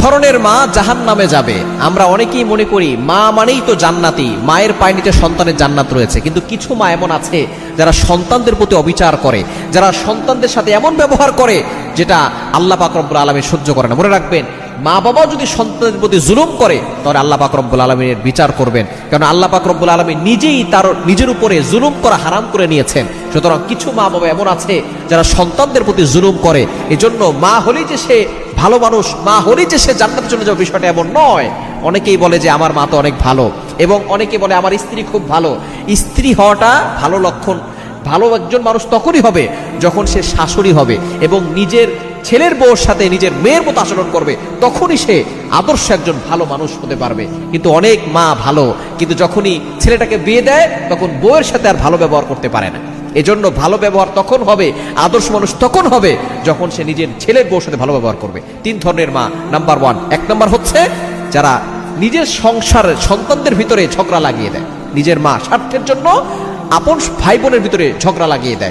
ধরনের মা জাহান্নামে যাবে। আমরা অনেকেই মনে করি মা মানেই তো জান্নাতি, মায়ের পায়ের নিচে সন্তানের জান্নাত রয়েছে। কিন্তু কিছু মা এমন আছে যারা সন্তানদের প্রতি অবিচার করে, যারা সন্তানদের সাথে এমন ব্যবহার করে যেটা আল্লাহ পাক রব্বুল আলামিন সহ্য করে না। মনে রাখবেন, মা বাবা যদি সন্তানের প্রতি জুলুম করে তাহলে আল্লাহ পাক রব্বুল আলামিনের বিচার করবেন, কারণ আল্লাহ পাক রব্বুল আলামিন নিজেই তার নিজের উপরে জুলুম করা হারাম করে নিয়েছেন। সুতরাং কিছু মা বাবা এমন আছে যারা সন্তানদের প্রতি জুলুম করে। এজন্য মা হলেই যে সে ভালো মানুষ, মা হলেই যে সে জান্নাতে চলে যাবে, বিষয়টা এমন নয়। অনেকেই বলে যে আমার মা তো অনেক ভালো, এবং অনেকে বলে আমার স্ত্রী খুব ভালো। স্ত্রী হওয়াটা ভালো লক্ষণ। ভালো একজন মানুষ তখনই হবে যখন সে শাশুড়ি হবে এবং নিজের ছেলের বউর সাথে নিজের মেয়ের মতো আচরণ করবে, তখনই সে আদর্শ একজন ভালো মানুষ হতে পারবে। কিন্তু অনেক মা ভালো, কিন্তু যখনই ছেলেটাকে বিয়ে দেয় তখন বউয়ের সাথে আর ভালো ব্যবহার করতে পারে না। এজন্য ভালো ব্যবহার তখন হবে, আদর্শ মানুষ তখন হবে যখন সে নিজের ছেলের বউর সাথে ভালো ব্যবহার করবে। 3 ধরনের মা। নাম্বার 1, 1 নাম্বার হচ্ছে যারা নিজের সংসারের সন্তানদের ভিতরে ঝগড়া লাগিয়ে দেয়। নিজের মা স্বার্থের জন্য আপন ভাই বোনের ভিতরে ঝগড়া লাগিয়ে দেয়।